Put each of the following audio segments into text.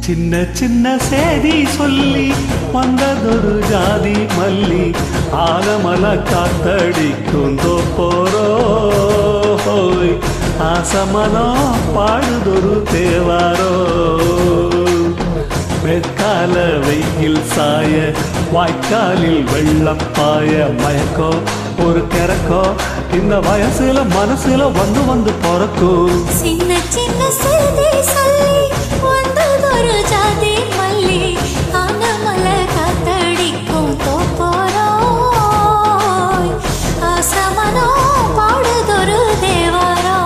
சின்ன சின்ன சேதி சொல்லி வந்ததொரு ஜாதி மல்லி ஆலமல காத்தடிக்கும் தோப்போரோ ஆசமனோ பாடுதொரு தேவாரோ வெக்கால வெயில் சாய வாய்க்காலில் வெள்ளம் பாய மயக்கோ ஒரு கிறக்கோ இந்த வயசுல மனசுல வந்து வந்து பிறக்கும் சின்ன சின்ன சேதி சொல்லி வந்ததொரு ஜாதி மல்லி ஆனமல காத்தடிக்கும் தோப்போரோ ஆசமனோ பாடுதொரு தேவாரோ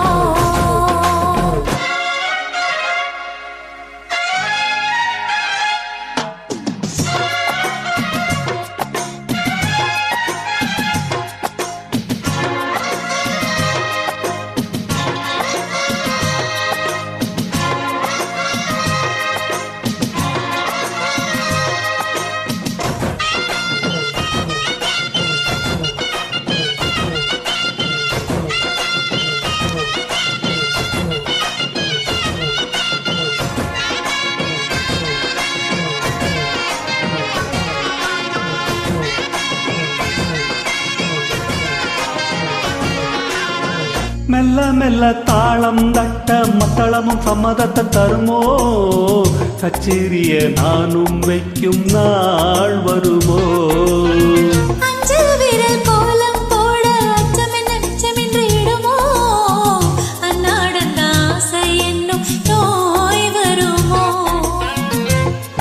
மெல்ல மெல்ல தாளம் தட்ட மத்தளமும் சம்மதத்தை தருமோ கச்சேரிய நானும் வைக்கும் நாள் வருமோ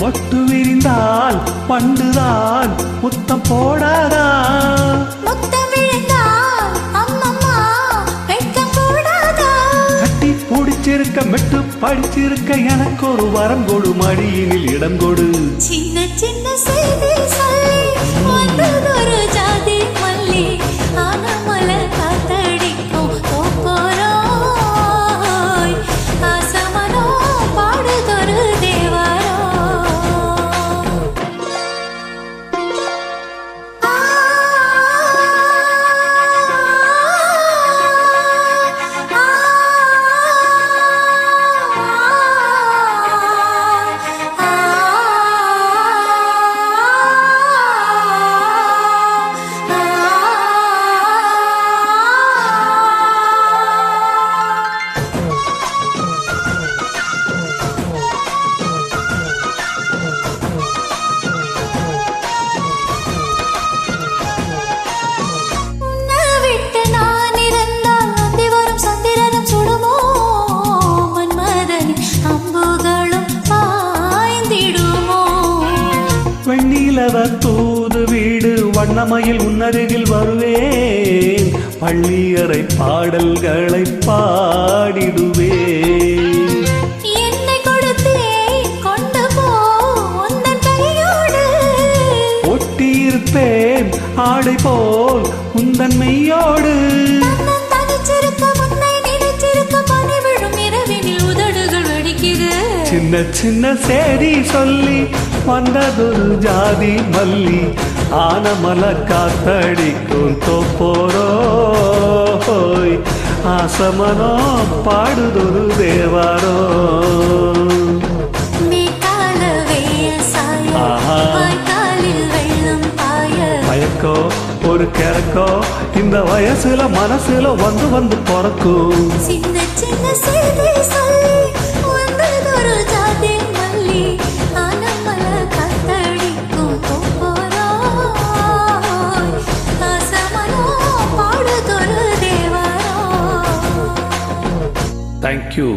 மொட்டு விரிந்தால் பண்டுதான் முத்தம் போடாதா பிடிச்சிருக்க மெட்டு படிச்சிருக்க எனக்கு ஒரு வரம் கொடு மடியினில் இடம் கொடு சின்ன சின்ன செய்தி சொல்லி வந்ததொரு ஜாதி மல்லி ஆனமல காத்தடிக்கும் தோப்போரோ ஆசமனோ பாடுதொரு தேவாரோ தூது வீடு வண்ணமயில் உன்னருகில் வருவேன் பள்ளியறை பாடல்களை பாடிடுவேன் என்னை கொடுத்தே கொண்டு போ உந்தன் கையோடு ஒட்டியிருப்பேன் ஆடை போல் உந்தன் மெய்யோடு சின்ன சின்ன சேதி சொல்லி வந்ததொரு ஜாதி மல்லி ஆனமல காத்தடிக்கும் தோப்போரோ ஆசமனோ பாடுதொரு தேவாரோ மயக்கோ ஒரு கிறக்கோ இந்த வயசுல மனசுல வந்து வந்து பிறக்கும் சின்ன சின்ன சேதி சொல்லி வந்ததொரு ஜாதி மல்லி ஆனமல காத்தடிக்கும் தோப்போரோ ஆசமனோ பாடுதொரு தேவாரோ Thank you.